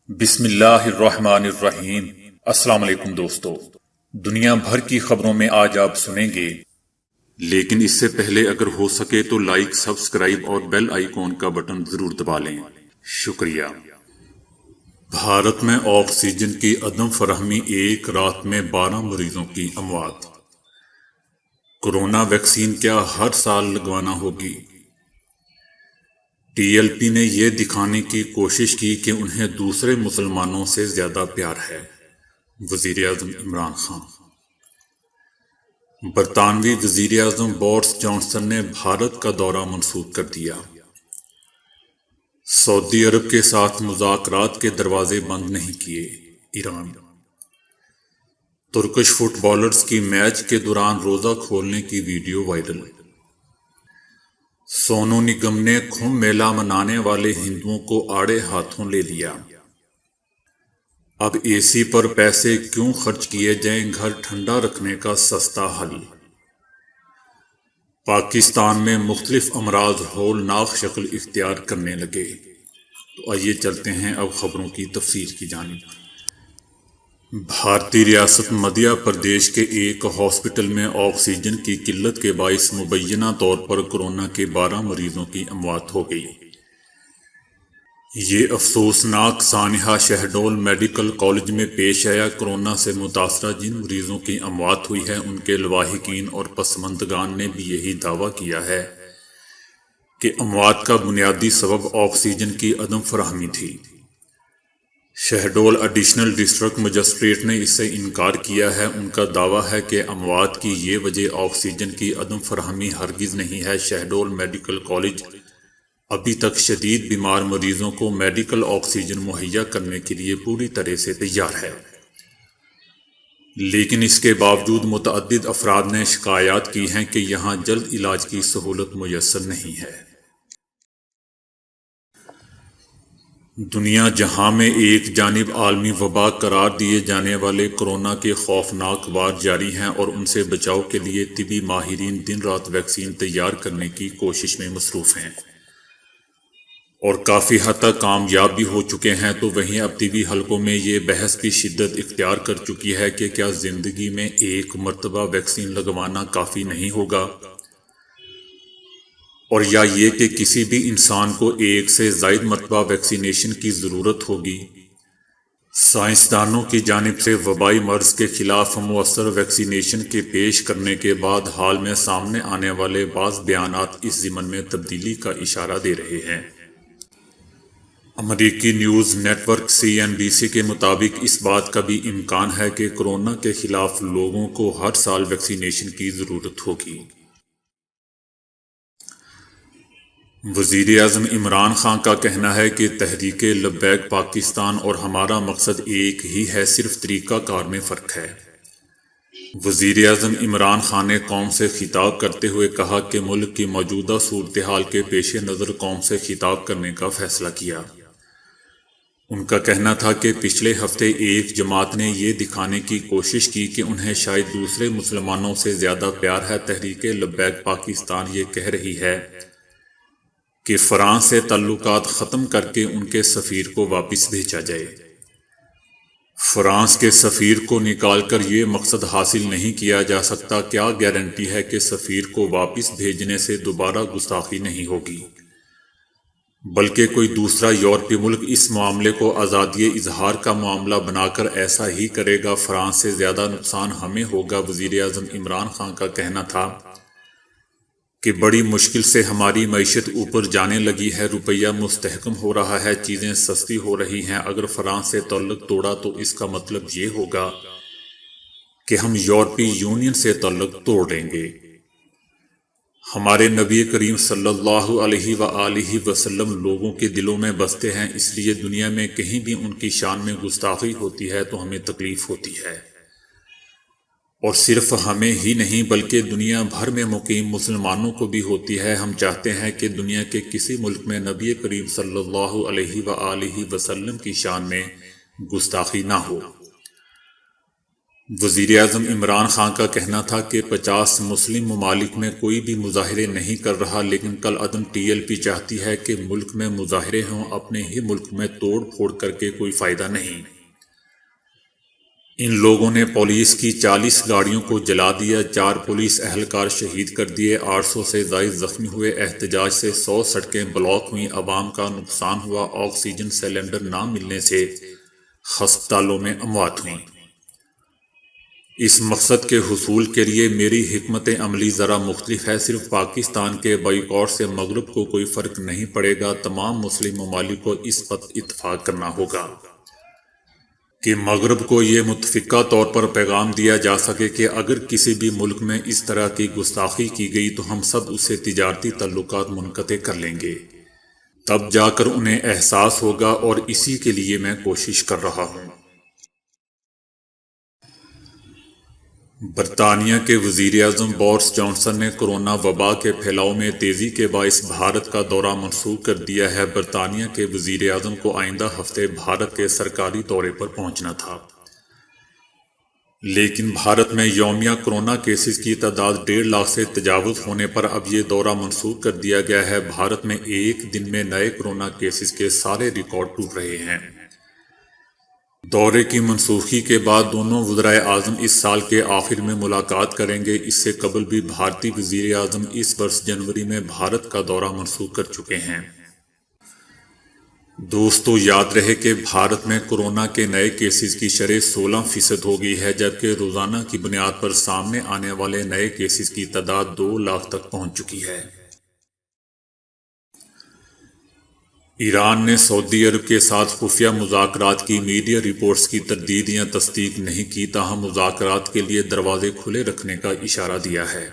بسم اللہ الرحمن الرحیم۔ السلام علیکم دوستو، دنیا بھر کی خبروں میں آج آپ سنیں گے، لیکن اس سے پہلے اگر ہو سکے تو لائک، سبسکرائب اور بیل آئیکن کا بٹن ضرور دبا لیں۔ شکریہ۔ بھارت میں آکسیجن کی عدم فراہمی، ایک رات میں 12 مریضوں کی اموات۔ کورونا ویکسین کیا ہر سال لگوانا ہوگی؟ ٹی ایل پی نے یہ دکھانے کی کوشش کی کہ انہیں دوسرے مسلمانوں سے زیادہ پیار ہے۔ وزیر اعظم عمران خان۔ برطانوی وزیر اعظم بورس جانسن نے بھارت کا دورہ منسوخ کر دیا۔ سعودی عرب کے ساتھ مذاکرات کے دروازے بند نہیں کیے، ایران۔ ترکش فٹ بالرز کی میچ کے دوران روزہ کھولنے کی ویڈیو وائرل۔ سونو نگم نے کمبھ میلہ منانے والے ہندوؤں کو آڑے ہاتھوں لے لیا۔ اب اے سی پر پیسے کیوں خرچ کیے جائیں، گھر ٹھنڈا رکھنے کا سستا حل۔ پاکستان میں مختلف امراض ہولناک شکل اختیار کرنے لگے۔ تو آئیے چلتے ہیں اب خبروں کی تفصیل کی جانب۔ بھارتی ریاست مدھیہ پردیش کے ایک ہاسپٹل میں آکسیجن کی قلت کے باعث مبینہ طور پر کورونا کے 12 مریضوں کی اموات ہو گئی۔ یہ افسوسناک سانحہ شہڈول میڈیکل کالج میں پیش آیا۔ کورونا سے متاثرہ جن مریضوں کی اموات ہوئی ہے، ان کے لواحقین اور پسماندگان نے بھی یہی دعویٰ کیا ہے کہ اموات کا بنیادی سبب آکسیجن کی عدم فراہمی تھی۔ شہڈول ایڈیشنل ڈسٹرکٹ مجسٹریٹ نے اس سے انکار کیا ہے۔ ان کا دعویٰ ہے کہ اموات کی یہ وجہ آکسیجن کی عدم فراہمی ہرگز نہیں ہے۔ شہڈول میڈیکل کالج ابھی تک شدید بیمار مریضوں کو میڈیکل آکسیجن مہیا کرنے کے لیے پوری طرح سے تیار ہے، لیکن اس کے باوجود متعدد افراد نے شکایات کی ہیں کہ یہاں جلد علاج کی سہولت میسر نہیں ہے۔ دنیا جہاں میں ایک جانب عالمی وبا قرار دیے جانے والے کورونا کے خوفناک وار جاری ہیں اور ان سے بچاؤ کے لیے طبی ماہرین دن رات ویکسین تیار کرنے کی کوشش میں مصروف ہیں اور کافی حد تک کامیاب بھی ہو چکے ہیں، تو وہیں اب طبی حلقوں میں یہ بحث بھی شدت اختیار کر چکی ہے کہ کیا زندگی میں ایک مرتبہ ویکسین لگوانا کافی نہیں ہوگا، اور یا یہ کہ کسی بھی انسان کو ایک سے زائد مرتبہ ویکسینیشن کی ضرورت ہوگی۔ سائنسدانوں کی جانب سے وبائی مرض کے خلاف مؤثر ویکسینیشن کے پیش کرنے کے بعد حال میں سامنے آنے والے بعض بیانات اس ضمن میں تبدیلی کا اشارہ دے رہے ہیں۔ امریکی نیوز نیٹ ورک CNBC کے مطابق اس بات کا بھی امکان ہے کہ کورونا کے خلاف لوگوں کو ہر سال ویکسینیشن کی ضرورت ہوگی۔ وزیر اعظم عمران خان کا کہنا ہے کہ تحریک لبیک پاکستان اور ہمارا مقصد ایک ہی ہے، صرف طریقہ کار میں فرق ہے۔ وزیر اعظم عمران خان نے قوم سے خطاب کرتے ہوئے کہا کہ ملک کی موجودہ صورتحال کے پیش نظر قوم سے خطاب کرنے کا فیصلہ کیا۔ ان کا کہنا تھا کہ پچھلے ہفتے ایک جماعت نے یہ دکھانے کی کوشش کی کہ انہیں شاید دوسرے مسلمانوں سے زیادہ پیار ہے۔ تحریک لبیک پاکستان یہ کہہ رہی ہے کہ فرانس سے تعلقات ختم کر کے ان کے سفیر کو واپس بھیجا جائے۔ فرانس کے سفیر کو نکال کر یہ مقصد حاصل نہیں کیا جا سکتا۔ کیا گارنٹی ہے کہ سفیر کو واپس بھیجنے سے دوبارہ گستاخی نہیں ہوگی، بلکہ کوئی دوسرا یورپی ملک اس معاملے کو آزادی اظہار کا معاملہ بنا کر ایسا ہی کرے گا۔ فرانس سے زیادہ نقصان ہمیں ہوگا۔ وزیر اعظم عمران خان کا کہنا تھا کہ بڑی مشکل سے ہماری معیشت اوپر جانے لگی ہے، روپیہ مستحکم ہو رہا ہے، چیزیں سستی ہو رہی ہیں۔ اگر فرانس سے تعلق توڑا تو اس کا مطلب یہ ہوگا کہ ہم یورپی یونین سے تعلق توڑ دیں گے۔ ہمارے نبی کریم صلی اللہ علیہ وآلہ وسلم لوگوں کے دلوں میں بستے ہیں، اس لیے دنیا میں کہیں بھی ان کی شان میں گستاخی ہوتی ہے تو ہمیں تکلیف ہوتی ہے، اور صرف ہمیں ہی نہیں بلکہ دنیا بھر میں مقیم مسلمانوں کو بھی ہوتی ہے۔ ہم چاہتے ہیں کہ دنیا کے کسی ملک میں نبی کریم صلی اللہ علیہ وآلہ وسلم کی شان میں گستاخی نہ ہو۔ وزیر اعظم عمران خان کا کہنا تھا کہ 50 مسلم ممالک میں کوئی بھی مظاہرے نہیں کر رہا، لیکن کالعدم ٹی ایل پی چاہتی ہے کہ ملک میں مظاہرے ہوں، اپنے ہی ملک میں توڑ پھوڑ کر کے کوئی فائدہ نہیں۔ ان لوگوں نے پولیس کی 40 گاڑیوں کو جلا دیا، 4 پولیس اہلکار شہید کر دیے، 800 سے زائد زخمی ہوئے، احتجاج سے 100 سڑکیں بلاک ہوئیں، عوام کا نقصان ہوا، آکسیجن سلنڈر نہ ملنے سے ہسپتالوں میں اموات ہوئیں۔ اس مقصد کے حصول کے لیے میری حکمت عملی ذرا مختلف ہے۔ صرف پاکستان کے بائیکاٹ سے مغرب کو کوئی فرق نہیں پڑے گا، تمام مسلم ممالک کو اس پر اتفاق کرنا ہوگا کہ مغرب کو یہ متفقہ طور پر پیغام دیا جا سکے کہ اگر کسی بھی ملک میں اس طرح کی گستاخی کی گئی تو ہم سب اس سے تجارتی تعلقات منقطع کر لیں گے، تب جا کر انہیں احساس ہوگا، اور اسی کے لیے میں کوشش کر رہا ہوں۔ برطانیہ کے وزیر اعظم بورس جانسن نے کورونا وبا کے پھیلاؤ میں تیزی کے باعث بھارت کا دورہ منسوخ کر دیا ہے۔ برطانیہ کے وزیر اعظم کو آئندہ ہفتے بھارت کے سرکاری دورے پر پہنچنا تھا، لیکن بھارت میں یومیہ کورونا کیسز کی تعداد 1.5 لاکھ سے تجاوز ہونے پر اب یہ دورہ منسوخ کر دیا گیا ہے۔ بھارت میں ایک دن میں نئے کورونا کیسز کے سارے ریکارڈ ٹوٹ رہے ہیں۔ دورے کی منسوخی کے بعد دونوں وزرائے اعظم اس سال کے آخر میں ملاقات کریں گے۔ اس سے قبل بھی بھارتی وزیر اعظم اس برس جنوری میں بھارت کا دورہ منسوخ کر چکے ہیں۔ دوستو، یاد رہے کہ بھارت میں کورونا کے نئے کیسز کی شرح 16% ہو گئی ہے، جبکہ روزانہ کی بنیاد پر سامنے آنے والے نئے کیسز کی تعداد 2 لاکھ تک پہنچ چکی ہے۔ ایران نے سعودی عرب کے ساتھ خفیہ مذاکرات کی میڈیا رپورٹس کی تردید یا تصدیق نہیں کی، تاہم مذاکرات کے لیے دروازے کھلے رکھنے کا اشارہ دیا ہے۔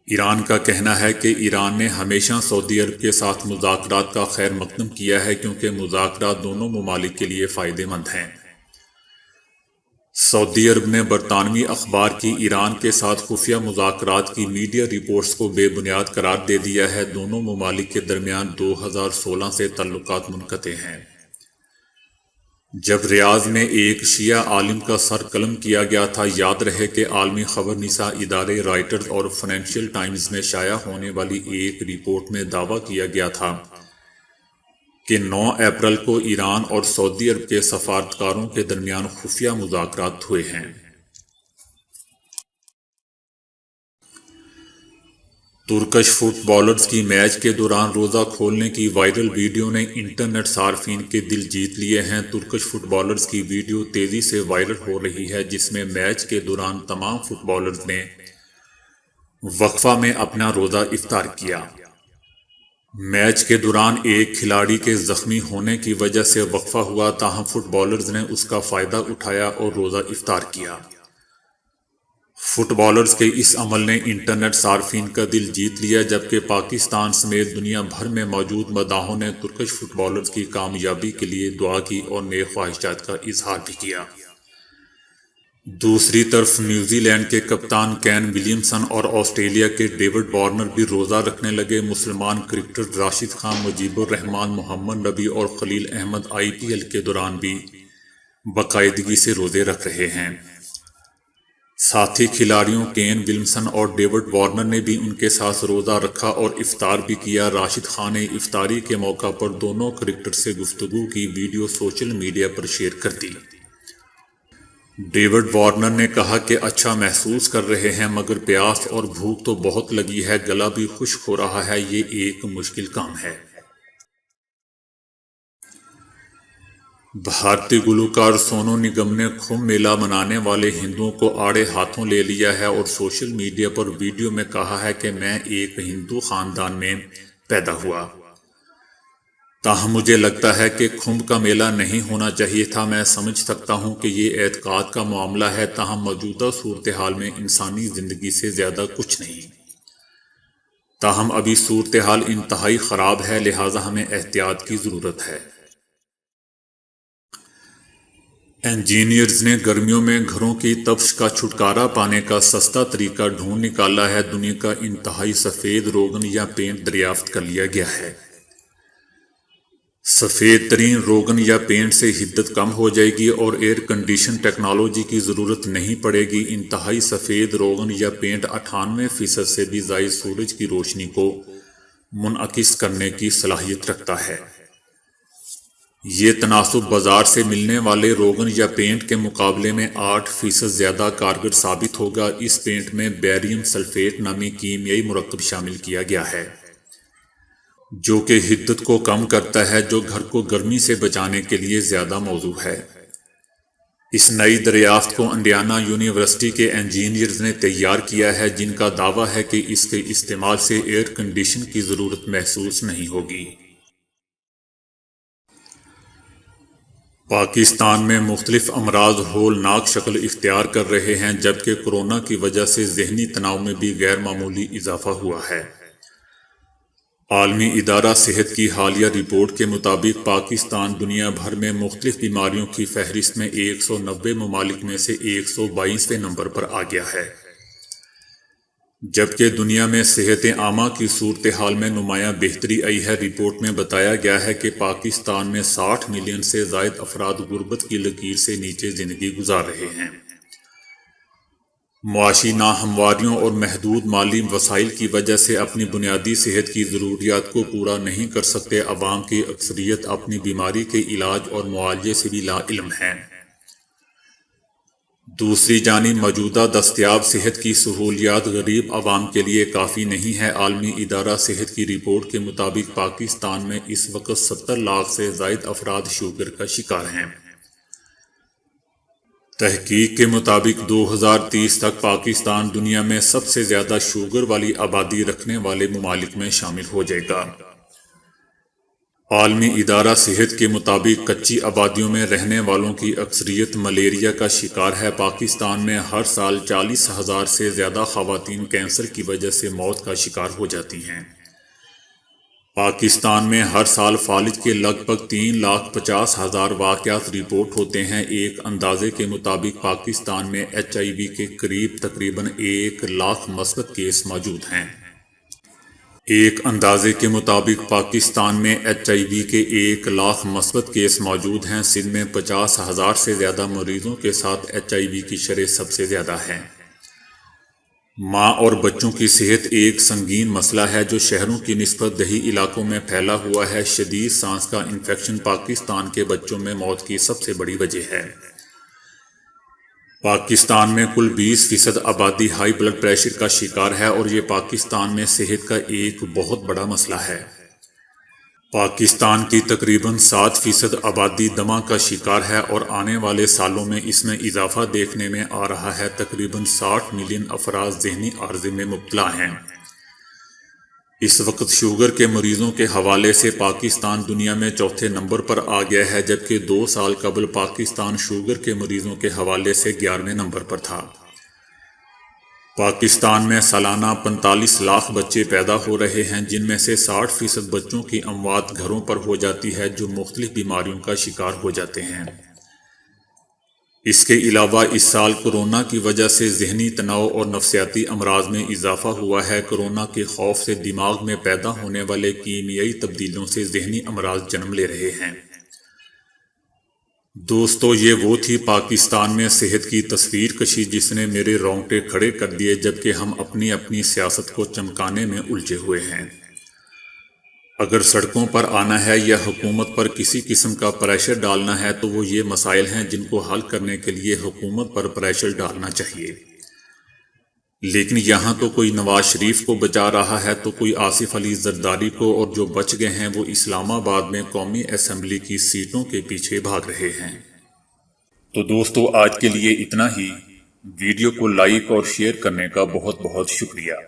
ایران کا کہنا ہے کہ ایران نے ہمیشہ سعودی عرب کے ساتھ مذاکرات کا خیر مقدم کیا ہے، کیونکہ مذاکرات دونوں ممالک کے لیے فائدہ مند ہیں۔ سعودی عرب نے برطانوی اخبار کی ایران کے ساتھ خفیہ مذاکرات کی میڈیا رپورٹس کو بے بنیاد قرار دے دیا ہے۔ دونوں ممالک کے درمیان 2016 سے تعلقات منقطع ہیں، جب ریاض میں ایک شیعہ عالم کا سر قلم کیا گیا تھا۔ یاد رہے کہ عالمی خبر نساں ادارے رائٹرز اور فائنینشل ٹائمز میں شائع ہونے والی ایک رپورٹ میں دعویٰ کیا گیا تھا کہ 9 اپریل کو ایران اور سعودی عرب کے سفارتکاروں کے درمیان خفیہ مذاکرات ہوئے ہیں۔ ترکش فٹ بالرز کی میچ کے دوران روزہ کھولنے کی وائرل ویڈیو نے انٹرنیٹ صارفین کے دل جیت لیے ہیں۔ ترکش فٹ بالرز کی ویڈیو تیزی سے وائرل ہو رہی ہے، جس میں میچ کے دوران تمام فٹ بالرز نے وقفہ میں اپنا روزہ افطار کیا۔ میچ کے دوران ایک کھلاڑی کے زخمی ہونے کی وجہ سے وقفہ ہوا، تاہم فٹ بالرز نے اس کا فائدہ اٹھایا اور روزہ افطار کیا۔ فٹ بالرز کے اس عمل نے انٹرنیٹ صارفین کا دل جیت لیا، جبکہ پاکستان سمیت دنیا بھر میں موجود مداحوں نے ترکش فٹ بالرز کی کامیابی کے لیے دعا کی اور نیک خواہشات کا اظہار بھی کیا۔ دوسری طرف نیوزی لینڈ کے کپتان کین ولیمسن اور آسٹریلیا کے ڈیوڈ وارنر بھی روزہ رکھنے لگے۔ مسلمان کرکٹر راشد خان، مجیب الرحمان، محمد نبی اور خلیل احمد IPL کے دوران بھی باقاعدگی سے روزے رکھ رہے ہیں۔ ساتھی کھلاڑیوں کین ولیمسن اور ڈیوڈ وارنر نے بھی ان کے ساتھ روزہ رکھا اور افطار بھی کیا۔ راشد خان نے افطاری کے موقع پر دونوں کرکٹر سے گفتگو کی ویڈیو سوشل میڈیا پر شیئر کر دی۔ ڈیوڈ وارنر نے کہا کہ اچھا محسوس کر رہے ہیں، مگر پیاس اور بھوک تو بہت لگی ہے، گلا بھی خشک ہو رہا ہے، یہ ایک مشکل کام ہے۔ بھارتی گلوکار سونو نگم نے کمبھ میلہ منانے والے ہندوؤں کو آڑے ہاتھوں لے لیا ہے اور سوشل میڈیا پر ویڈیو میں کہا ہے کہ میں ایک ہندو خاندان میں پیدا ہوا، تاہم مجھے لگتا ہے کہ کمبھ کا میلہ نہیں ہونا چاہیے تھا۔ میں سمجھ سکتا ہوں کہ یہ اعتقاد کا معاملہ ہے، تاہم موجودہ صورتحال میں انسانی زندگی سے زیادہ کچھ نہیں۔ تاہم ابھی صورتحال انتہائی خراب ہے، لہٰذا ہمیں احتیاط کی ضرورت ہے۔ انجینئرز نے گرمیوں میں گھروں کی تپش کا چھٹکارا پانے کا سستا طریقہ ڈھونڈ نکالا ہے۔ دنیا کا انتہائی سفید روغن یا پینٹ دریافت کر لیا گیا ہے۔ سفید ترین روغن یا پینٹ سے حدت کم ہو جائے گی اور ایئر کنڈیشن ٹیکنالوجی کی ضرورت نہیں پڑے گی۔ انتہائی سفید روغن یا پینٹ 98% سے بھی زائد سورج کی روشنی کو منعکس کرنے کی صلاحیت رکھتا ہے۔ یہ تناسب بازار سے ملنے والے روغن یا پینٹ کے مقابلے میں 8% زیادہ کارگر ثابت ہوگا۔ اس پینٹ میں بیریم سلفیٹ نامی کیمیائی مرکب شامل کیا گیا ہے جو کہ حدت کو کم کرتا ہے، جو گھر کو گرمی سے بچانے کے لیے زیادہ موزوں ہے۔ اس نئی دریافت کو انڈیانا یونیورسٹی کے انجینئرز نے تیار کیا ہے، جن کا دعویٰ ہے کہ اس کے استعمال سے ایئر کنڈیشن کی ضرورت محسوس نہیں ہوگی۔ پاکستان میں مختلف امراض ہولناک شکل اختیار کر رہے ہیں، جبکہ کورونا کی وجہ سے ذہنی تناؤ میں بھی غیر معمولی اضافہ ہوا ہے۔ عالمی ادارہ صحت کی حالیہ رپورٹ کے مطابق پاکستان دنیا بھر میں مختلف بیماریوں کی فہرست میں 190 ممالک میں سے 122ویں نمبر پر آ گیا ہے، جبکہ دنیا میں صحت عامہ کی صورتحال میں نمایاں بہتری آئی ہے۔ رپورٹ میں بتایا گیا ہے کہ پاکستان میں 60 ملین سے زائد افراد غربت کی لکیر سے نیچے زندگی گزار رہے ہیں۔ معاشی ناہمواریوں اور محدود مالی وسائل کی وجہ سے اپنی بنیادی صحت کی ضروریات کو پورا نہیں کر سکتے عوام کی اکثریت اپنی بیماری کے علاج اور معالجے سے بھی لا علم ہیں۔ دوسری جانب موجودہ دستیاب صحت کی سہولیات غریب عوام کے لیے کافی نہیں ہے۔ عالمی ادارہ صحت کی رپورٹ کے مطابق پاکستان میں اس وقت 70 لاکھ سے زائد افراد شوگر کا شکار ہیں۔ تحقیق کے مطابق 2030 تک پاکستان دنیا میں سب سے زیادہ شوگر والی آبادی رکھنے والے ممالک میں شامل ہو جائے گا۔ عالمی ادارہ صحت کے مطابق کچی آبادیوں میں رہنے والوں کی اکثریت ملیریا کا شکار ہے۔ پاکستان میں ہر سال 40,000 سے زیادہ خواتین کینسر کی وجہ سے موت کا شکار ہو جاتی ہیں۔ پاکستان میں ہر سال فالج کے لگ بھگ 3,50,000 واقعات رپورٹ ہوتے ہیں۔ ایک اندازے کے مطابق پاکستان میں HIV کے تقریباً 1 لاکھ مثبت کیس موجود ہیں۔ ایک اندازے کے مطابق پاکستان میں HIV کے 1 لاکھ مثبت کیس موجود ہیں۔ سندھ میں 50,000 سے زیادہ مریضوں کے ساتھ HIV کی شرح سب سے زیادہ ہے۔ ماں اور بچوں کی صحت ایک سنگین مسئلہ ہے جو شہروں کی نسبت دیہی علاقوں میں پھیلا ہوا ہے۔ شدید سانس کا انفیکشن پاکستان کے بچوں میں موت کی سب سے بڑی وجہ ہے۔ پاکستان میں کل 20% آبادی ہائی بلڈ پریشر کا شکار ہے اور یہ پاکستان میں صحت کا ایک بہت بڑا مسئلہ ہے۔ پاکستان کی تقریباً 7% آبادی دمہ کا شکار ہے اور آنے والے سالوں میں اس میں اضافہ دیکھنے میں آ رہا ہے۔ تقریباً 60 ملین افراد ذہنی عارضے میں مبتلا ہیں۔ اس وقت شوگر کے مریضوں کے حوالے سے پاکستان دنیا میں چوتھے نمبر پر آ گیا ہے، جبکہ 2 سال قبل پاکستان شوگر کے مریضوں کے حوالے سے 11ویں نمبر پر تھا۔ پاکستان میں سالانہ 45 لاکھ بچے پیدا ہو رہے ہیں، جن میں سے 60% بچوں کی اموات گھروں پر ہو جاتی ہے جو مختلف بیماریوں کا شکار ہو جاتے ہیں۔ اس کے علاوہ اس سال کورونا کی وجہ سے ذہنی تناؤ اور نفسیاتی امراض میں اضافہ ہوا ہے۔ کورونا کے خوف سے دماغ میں پیدا ہونے والے کیمیائی تبدیلیوں سے ذہنی امراض جنم لے رہے ہیں۔ دوستو، یہ وہ تھی پاکستان میں صحت کی تصویر کشی جس نے میرے رونگٹے کھڑے کر دیے، جبکہ ہم اپنی سیاست کو چمکانے میں الجھے ہوئے ہیں۔ اگر سڑکوں پر آنا ہے یا حکومت پر کسی قسم کا پریشر ڈالنا ہے تو وہ یہ مسائل ہیں جن کو حل کرنے کے لیے حکومت پر پریشر ڈالنا چاہیے۔ لیکن یہاں تو کوئی نواز شریف کو بچا رہا ہے تو کوئی آصف علی زرداری کو، اور جو بچ گئے ہیں وہ اسلام آباد میں قومی اسمبلی کی سیٹوں کے پیچھے بھاگ رہے ہیں۔ تو دوستو، آج کے لیے اتنا ہی۔ ویڈیو کو لائک اور شیئر کرنے کا بہت بہت شکریہ۔